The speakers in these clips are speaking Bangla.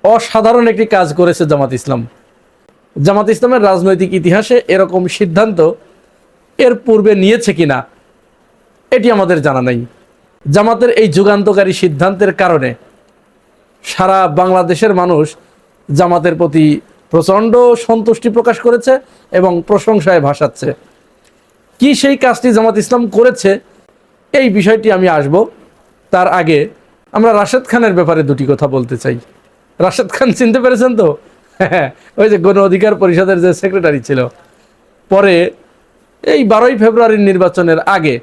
অসাধারণ একটি কাজ করেছে জামাত ইসলাম। জামাত ইসলামের রাজনৈতিক ইতিহাসে এরকম সিদ্ধান্ত এর পূর্বে নিয়েছে কিনা এটি আমাদের জানা নাই। জামাতের এই যুগান্তকারী সিদ্ধান্তের কারণে সারা বাংলাদেশের মানুষ জামাতের প্রতি প্রচণ্ড সন্তুষ্টি প্রকাশ করেছে এবং প্রশংসায় ভাসাচ্ছে। কি সেই কাজটি জামাত ইসলাম করেছে এই বিষয়টি আমি আসব। তার আগে আমরা রাশেদ খানের ব্যাপারে দুটি কথা বলতে চাই। রাশেদ খান চিনতে পেরেছেন তো? হ্যাঁ, ওই যে গণ অধিকার পরিষদের যে সেক্রেটারি ছিল, পরে এই 12ই ফেব্রুয়ারির নির্বাচনের আগে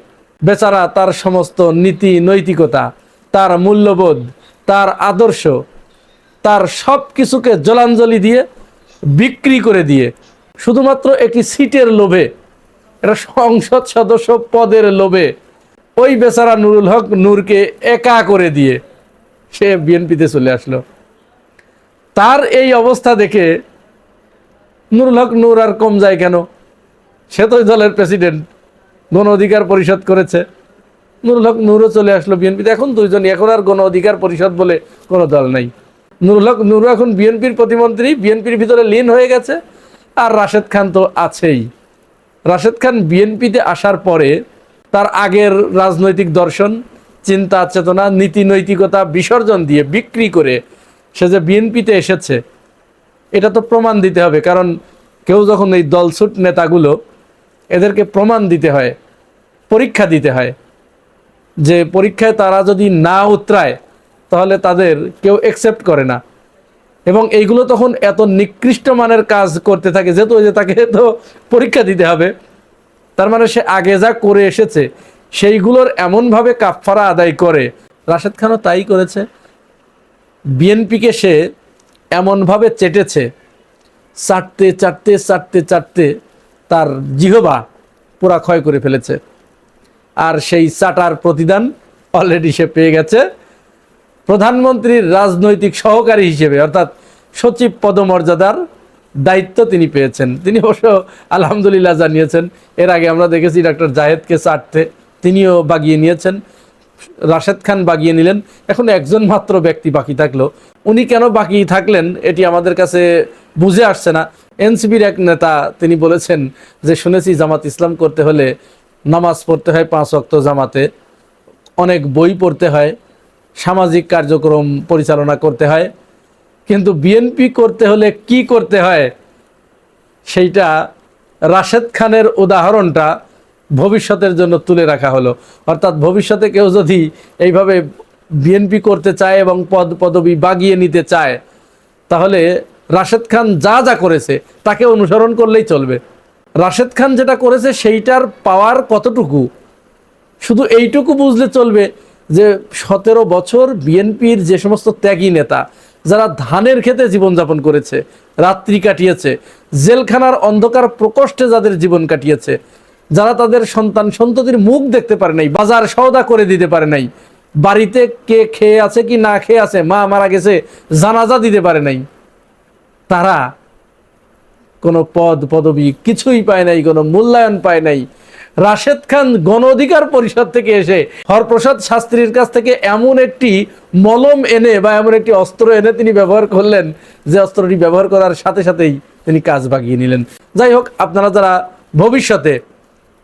বেচারা তার সমস্ত নীতি নৈতিকতা, তার মূল্যবোধ, তার আদর্শ, তার সব কিছুকে জলাঞ্জলি দিয়ে বিক্রি করে দিয়ে শুধুমাত্র একটি সিটের লোভে, এটা সংসদ সদস্য পদের লোভে ওই বেচারা নুরুল হক নূরকে একা করে দিয়ে সে বিএনপিতে চলে আসলো। তার এই অবস্থা দেখে নুরুল হক নূর আর কম যায় কেন? সে তো দলের প্রেসিডেন্ট, গণ অধিকার পরিষদ করেছে। নুরুল হক নূরও চলে আসলো বিএনপিতে। এখন দুইজনই, এখন আর গণ অধিকার পরিষদ বলে কোনো দল নাই। নুরুল হক নূর এখন বিএনপির প্রতিমন্ত্রী, বিএনপির ভিতরে লীন হয়ে গেছে। আর রাশেদ খান তো আছেই। রাশেদ খান বিএনপিতে আসার পরে তার আগের রাজনৈতিক দর্শন, চিন্তা চেতনা, নীতি নৈতিকতা বিসর্জন দিয়ে বিক্রি করে সে যে বিএনপিতে এসেছে এটা তো প্রমাণ দিতে হবে। কারণ কেউ যখন এই দলছুট নেতাগুলো, এদেরকে প্রমাণ দিতে হয়, পরীক্ষা দিতে হয়। যে পরীক্ষায় তারা যদি না উতরায় তাহলে তাদের কেউ অ্যাকসেপ্ট করে না। এবং এইগুলো তখন এত নিকৃষ্ট মানের কাজ করতে থাকে, যেহেতু ওই যে তাকে তো পরীক্ষা দিতে হবে। তার মানে সে আগে যা করে এসেছে সেইগুলোর এমনভাবে কাফফারা আদায় করে। রাশেদ খানও তাই করেছে। বিএনপিকে সে এমনভাবে চেটেছে, চাটতে চাটতে চাটতে চাটতে তার জিহবা পুরা ক্ষয় করে ফেলেছে। আর সেই চাটার প্রতিদান অলরেডি সে পেয়ে গেছে। প্রধানমন্ত্রীর রাজনৈতিক সহকারী হিসেবে, অর্থাৎ সচিব পদমর্যাদার দায়িত্ব তিনি পেয়েছেন। তিনি অবশ্য আলহামদুলিল্লাহ জানিয়েছেন। এর আগে আমরা দেখেছি ডক্টর জাহেদকে চাটতে, তিনিও বাগিয়ে নিয়েছেন। রাশেদ খান বাগিয়ে নিলেন। এখন একজন মাত্র ব্যক্তি বাকি থাকলো। উনি কেন বাকি থাকলেন এটি আমাদের কাছে বুঝে আসছে না। এনসিপির এক নেতা তিনি বলেছেন যে শুনেছি জামাত ইসলাম করতে হলে নামাজ পড়তে হয় 5 ওয়াক্ত জামাতে, অনেক বই পড়তে হয়, সামাজিক কার্যক্রম পরিচালনা করতে হয়, কিন্তু বিএনপি করতে হলে কি করতে হয় সেইটা রাশেদ খানের উদাহরণটা ভবিষ্যতের জন্য তুলে রাখা হলো। অর্থাৎ ভবিষ্যতে কেউ যদি এইভাবে বিএনপি করতে চায় এবং পদ পদবি বাগিয়ে নিতে চায় তাহলে রাশেদ খান যা যা করেছে তাকে অনুসরণ করলেই চলবে। রাশেদ খান যেটা করেছে সেইটার পাওয়ার কতটুকু শুধু এইটুকু বুঝলে চলবে যে 17 বছর বিএনপির যে সমস্ত ত্যাগী নেতা, যারা ধানের খেতে জীবনযাপন করেছে, রাত্রি কাটিয়েছে, জেলখানার অন্ধকার প্রকোষ্ঠে যাদের জীবন কাটিয়েছে, যারা তাদের সন্তান সন্ততির মুখ দেখতে পারে নাই, বাজার সওদা করে দিতে পারে নাই, বাড়িতে কে খেয়ে আছে কি না খেয়ে আছে, মা মারা গেছে জানাজা দিতে পারে নাই, তারা কোনো পদ পদবি কিছুই পায় নাই, কোনো মূল্যায়ন পায় নাই। রাশেদ খান গণ অধিকার পরিষদ থেকে এসে হরপ্রসাদ শাস্ত্রীর কাছ থেকে এমন একটি মলম এনে বা এমন একটি অস্ত্র এনে তিনি ব্যবহার করলেন যে অস্ত্রটি ব্যবহার করার সাথে সাথেই তিনি কাজ বাগিয়ে নিলেন। যাই হোক, আপনারা যারা ভবিষ্যতে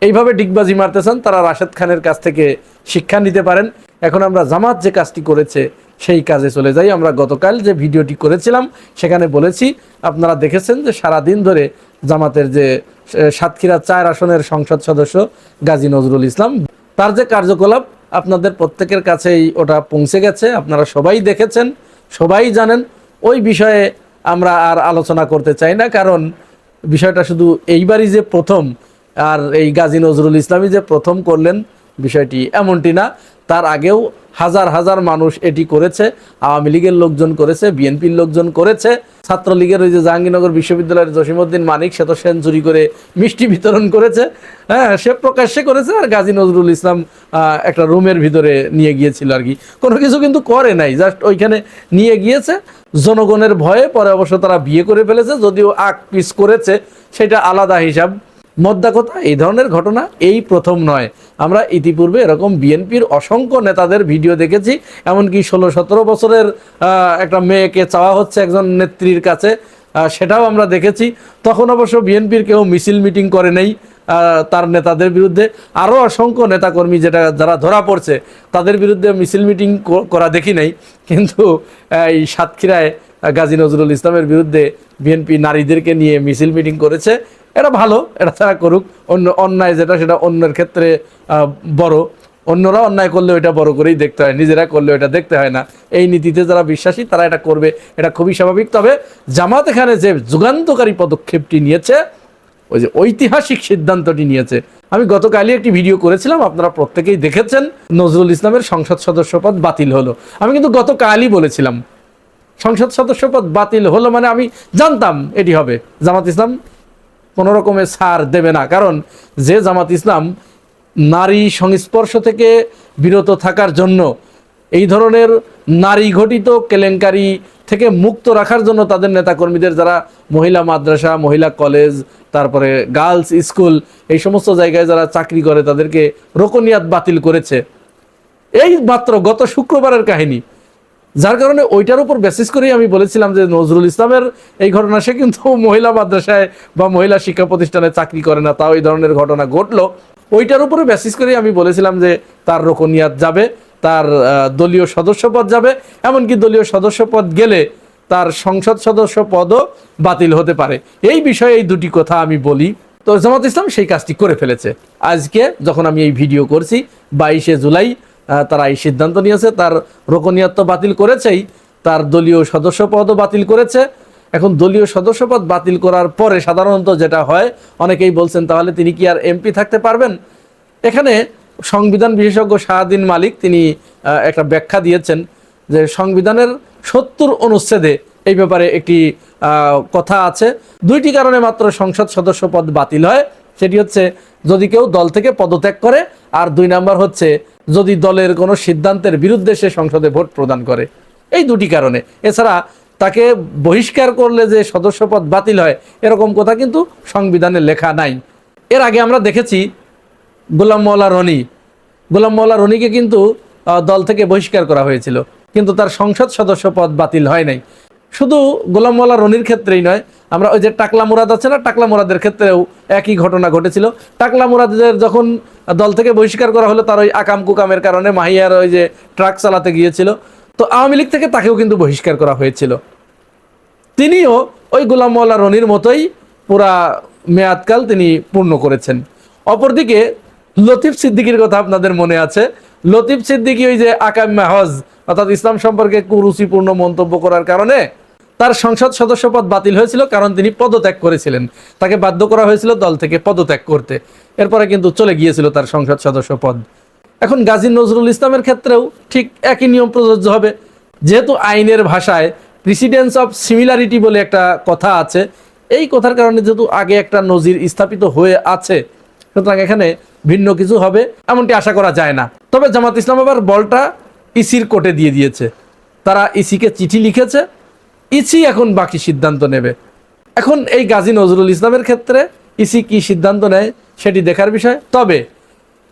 এইভাবে ডিগবাজি মারতে চান তারা রাশেদ খানের কাছ থেকে শিক্ষা নিতে পারেন। এখন আমরা জামাত যে কাজটি করেছে সেই কাজে চলে যাই। আমরা গতকাল যে ভিডিওটি করেছিলাম সেখানে বলেছি, আপনারা দেখেছেন যে সারাদিন ধরে জামাতের যে সাতক্ষীরা 4 আসনের সংসদ সদস্য গাজী নজরুল ইসলাম, তার যে কার্যকলাপ আপনাদের প্রত্যেকের কাছেই ওটা পৌঁছে গেছে। আপনারা সবাই দেখেছেন, সবাই জানেন। ওই বিষয়ে আমরা আর আলোচনা করতে চাই না, কারণ বিষয়টা শুধু এইবারই যে প্রথম, আর এই গাজী নজরুল ইসলামই যে প্রথম করলেন বিষয়টি এমনটি না। তার আগেও হাজার হাজার মানুষ এটি করেছে। আওয়ামী লীগের লোকজন করেছে, বিএনপির লোকজন করেছে, ছাত্রলীগের ওই যে জাহাঙ্গীরনগর বিশ্ববিদ্যালয়ের জসিমউদ্দিন মানিক সে তো সেঞ্চুরি করে মিষ্টি বিতরণ করেছে, হ্যাঁ, সে প্রকাশ্যে করেছে। আর গাজী নজরুল ইসলাম একটা রুমের ভিতরে নিয়ে গিয়েছিল আর কি, কোনো কিছু কিন্তু করে নাই, জাস্ট ওইখানে নিয়ে গিয়েছে জনগণের ভয়ে। পরে অবশ্য তারা বিয়ে করে ফেলেছে, যদিও আগ পিস করেছে সেটা আলাদা হিসাব। মোদ্দা কথা, এই ধরনের ঘটনা এই প্রথম নয়। আমরা ইতিপূর্বে এরকম বিএনপির অসংখ্য নেতাদের ভিডিও দেখেছি, এমনকি 16-17 বছরের একটা মেয়েকে চাওয়া হচ্ছে একজন নেত্রীর কাছে, সেটাও আমরা দেখেছি। তখন অবশ্য বিএনপির কেউ মিছিল মিটিং করে নেই তার নেতাদের বিরুদ্ধে। আরও অসংখ্য নেতাকর্মী যারা ধরা পড়ছে তাদের বিরুদ্ধে মিছিল মিটিং করা দেখি নাই। কিন্তু এই সাতক্ষীরায় গাজী নজরুল ইসলামের বিরুদ্ধে বিএনপি নারীদেরকে নিয়ে মিছিল মিটিং করেছে। এটা ভালো, এটা তারা করুক। অন্যায় সেটা অন্যের ক্ষেত্রে বড়, অন্যরা অন্যায় করলে ওইটা বড় করেই দেখতে হয়, নিজেরা করলে ওইটা দেখতে হয় না। এই নীতিতে যারা বিশ্বাসী তারা এটা করবে, এটা খুবই স্বাভাবিক। তবে জামাত এখানে যে যুগান্তকারী পদক্ষেপটি নিয়েছে, ওই যে ঐতিহাসিক সিদ্ধান্তটি নিয়েছে, আমি গতকালই একটি ভিডিও করেছিলাম, আপনারা প্রত্যেকেই দেখেছেন। নজরুল ইসলামের সংসদ সদস্য পদ বাতিল হলো। আমি কিন্তু গতকালই বলেছিলাম সংসদ সদস্য পদ বাতিল হলো মানে আমি জানতাম এটি হবে। জামাত ইসলাম কোনো রকমের ছাড় দেবে না, কারণ যে জামাত ইসলাম নারী সংস্পর্শ থেকে বিরত থাকার জন্য, এই ধরনের নারী ঘটিত কেলেঙ্কারি থেকে মুক্ত রাখার জন্য তাদের নেতাকর্মীদের, যারা মহিলা মাদ্রাসা, মহিলা কলেজ, তারপরে গার্লস স্কুল, এই সমস্ত জায়গায় যারা চাকরি করে তাদেরকে রোকনিয়াত বাতিল করেছে, এই মাত্র গত শুক্রবারের কাহিনী। যার কারণে ওইটার উপর বেসিস করেই আমি বলেছিলাম যে নজরুল ইসলামের এই ঘটনা, সে কিন্তু মহিলা মাদ্রাসায় বা মহিলা শিক্ষা প্রতিষ্ঠানে চাকরি করে না, তাও এই ধরনের ঘটনা ঘটলো। ওইটার উপরে বেসিস করেই আমি বলেছিলাম যে তার রোকনিয়াত যাবে, তার দলীয় সদস্য পদ যাবে, এমনকি দলীয় সদস্য পদ গেলে তার সংসদ সদস্য পদও বাতিল হতে পারে। এই বিষয়ে এই দুটি কথা আমি বলি। তো জামাত ইসলাম সেই কাজটি করে ফেলেছে। আজকে যখন আমি এই ভিডিও করছি 22শে জুলাই, তারা এই সিদ্ধান্ত নিয়েছে, তার রোকনিয়াত তো বাতিল করেছেই, তার দলীয় সদস্য পদও বাতিল করেছে। এখন দলীয় সদস্য পদ বাতিল করার পরে সাধারণত যেটা হয়, অনেকেই বলছেন তাহলে তিনি কি আর এমপি থাকতে পারবেন? এখানে সংবিধান বিশেষজ্ঞ শাহদ্দিন মালিক তিনি একটা ব্যাখ্যা দিয়েছেন যে সংবিধানের 70 অনুচ্ছেদে এই ব্যাপারে একটি কথা আছে। দুইটি কারণে মাত্র সংসদ সদস্য পদ বাতিল হয়, সেটি হচ্ছে যদি কেউ দল থেকে পদত্যাগ করে, আর 2 নাম্বার হচ্ছে যদি দলের কোনো সিদ্ধান্তের বিরুদ্ধে সে সংসদে ভোট প্রদান করে। এই দুটি কারণে। এছাড়া তাকে বহিষ্কার করলে যে সদস্যপদ বাতিল হয় এরকম কথা কিন্তু সংবিধানে লেখা নাই। এর আগে আমরা দেখেছি গোলাম মোল্লা রনিকে কিন্তু দল থেকে বহিষ্কার করা হয়েছিল, কিন্তু তার সংসদ সদস্য পদ বাতিল হয় নাই। শুধু গোলাম মোল্লা রনির ক্ষেত্রেই নয়, আমরা ওই যে টাকলা মুরাদ আছে না, টাকলা মুরাদের ক্ষেত্রেও একই ঘটনা ঘটেছিল। টাকলা মুরাদের যখন দল থেকে বহিষ্কার করা হলো তার ওই আকাম কুকামের কারণে, মাহিয়ার ওই যে ট্রাক চালাতে গিয়েছিল, তো আওয়ামী লীগ থেকে তাকেও কিন্তু বহিষ্কার করা হয়েছিল। তিনিও ওই গোলাম মোল্লা রনির মতোই পুরা মেয়াদকাল তিনি পূর্ণ করেছেন। অপরদিকে লতিফ সিদ্দিকীর কথা আপনাদের মনে আছে। লতিফ সিদ্দিকী ওই যে আকাম মাহজ অর্থাৎ ইসলাম সম্পর্কে কুরুচিপূর্ণ মন্তব্য করার কারণে তার সংসদ সদস্য পদ বাতিল হয়েছিল, কারণ তিনি পদত্যাগ করেছিলেন। তাকে বাধ্য করা হয়েছিল দল থেকে পদত্যাগ করতে, এরপরে কিন্তু চলে গিয়েছিল তার সংসদ সদস্য পদ। এখন গাজী নজরুল ইসলামের ক্ষেত্রেও ঠিক একই নিয়ম প্রযোজ্য হবে। যেহেতু আইনের ভাষায় প্রিসিডেন্স অফ সিমিলারিটি বলে একটা কথা আছে, এই কথার কারণে যেহেতু আগে একটা নজির স্থাপিত হয়ে আছে, সুতরাং এখানে ভিন্ন কিছু হবে এমনটি আশা করা যায় না। তবে জামাত ইসলাম আবার বলটা ইসির কোর্টে দিয়ে দিয়েছে। তারা ইসিকে চিঠি লিখেছে, ইসি এখন বাকি সিদ্ধান্ত নেবে। এখন এই গাজী নজরুল ইসলামের ক্ষেত্রে ইসি কি সিদ্ধান্ত নেয় সেটি দেখার বিষয়। তবে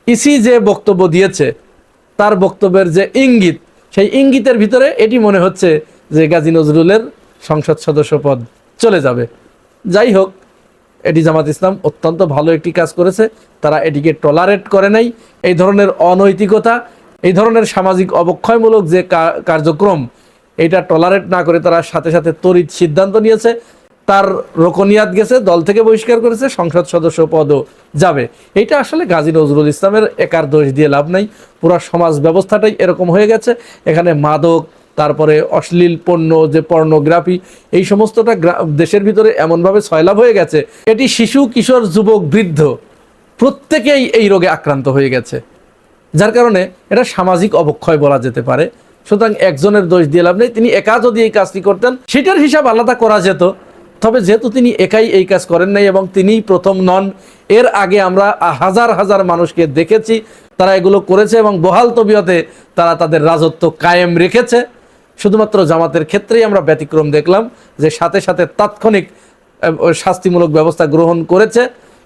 ইসি যে বক্তব্য দিয়েছে, তার বক্তব্যের যে ইঙ্গিত, সেই ইঙ্গিতের ভিতরে এটি মনে হচ্ছে যে গাজী নজরুলের সংসদ সদস্য পদ চলে যাবে। যাই হোক, এটি জামাত ইসলাম অত্যন্ত ভালো একটি কাজ করেছে। তারা এটিকে টলারেট করে নাই। এই ধরনের অনৈতিকতা, এই ধরনের সামাজিক অবক্ষয়মূলক যে কার্যক্রম, এটা টলারেট না করে তারা সাথে সাথে তড়িৎ সিদ্ধান্ত নিয়েছে। তার রোকনিয়াত গেছে, দল থেকে বহিষ্কার করেছে, সংসদ সদস্য পদও যাবে। এটা আসলে গাজী নজরুল ইসলামের একার দোষ দিয়ে লাভ নাই। পুরো সমাজ ব্যবস্থাটাই এরকম হয়ে গেছে। এখানে মাদক, তারপরে অশ্লীল পণ্য, যে পর্নোগ্রাফি, এই সমস্তটা দেশের ভিতরে এমনভাবে সয়লাভ হয়ে গেছে, এটি শিশু, কিশোর, যুবক, বৃদ্ধ প্রত্যেকেই এই রোগে আক্রান্ত হয়ে গেছে। যার কারণে এটা সামাজিক অবক্ষয় বলা যেতে পারে। সুতরাং একজনের দোষ দিয়ে লাভ নেই। তিনি একা যদি এই কাজটি করতেন সেটার হিসাব আলাদা করা যেত। তবে যেহেতু তিনি একাই এই কাজ করেন নাই এবং তিনিই প্রথম নন, এর আগে আমরা হাজার হাজার মানুষকে দেখেছি তারা এগুলো করেছে এবং বহাল তবিয়তে তারা তাদের রাজত্ব কায়েম রেখেছে। শুধুমাত্র জামাতের ক্ষেত্রেই আমরা ব্যতিক্রম দেখলাম যে সাথে সাথে তাৎক্ষণিক শাস্তিমূলক ব্যবস্থা গ্রহণ করেছে।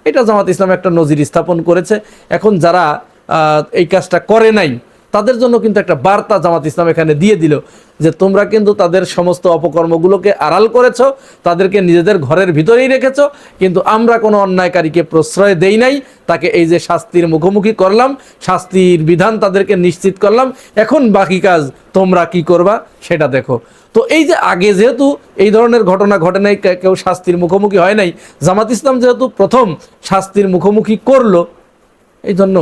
এটা জামাত ইসলাম একটা নজির স্থাপন করেছে। এখন যারা এই কাজটা করে নাই তাদের জন্য কিন্তু একটা বার্তা জামাত ইসলাম এখানে দিয়ে দিল যে তোমরা কিন্তু তাদের সমস্ত অপকর্মগুলোকে আড়াল করেছো, তাদেরকে নিজেদের ঘরের ভিতরেই রেখেছো, কিন্তু আমরা কোনো অন্যায়কারীকে প্রশ্রয় দেই নাই, তাকে এই যে শাস্তির মুখোমুখি করলাম, শাস্তির বিধান তাদেরকে নিশ্চিত করলাম, এখন বাকি কাজ তোমরা কি করবা সেটা দেখো। তো এই যে আগে যেহেতু এই ধরনের ঘটনা ঘটে নাই, কেউ শাস্তির মুখোমুখি হয় নাই, জামাত ইসলাম যেহেতু প্রথম শাস্তির মুখোমুখি করলো, এই জন্য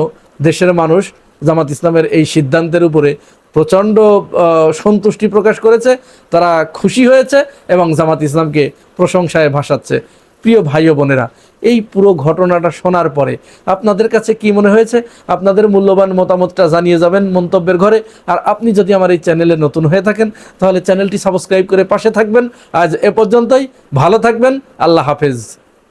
দেশের মানুষ জামাত ইসলামের এই সিদ্ধান্তের উপরে প্রচণ্ড সন্তুষ্টি প্রকাশ করেছে, তারা খুশি হয়েছে এবং জামাত ইসলামকে প্রশংসায় ভাসাচ্ছে। প্রিয় ভাই ও বোনেরা, এই পুরো ঘটনাটা শোনার পরে আপনাদের কাছে কি মনে হয়েছে? আপনাদের মূল্যবান মতামতটা জানিয়ে যাবেন মন্তব্যের ঘরে। আর আপনি যদি আমার এই চ্যানেলে নতুন হয়ে থাকেন তাহলে চ্যানেলটি সাবস্ক্রাইব করে পাশে থাকবেন। আজ এ পর্যন্তই, ভালো থাকবেন, আল্লাহ হাফেজ।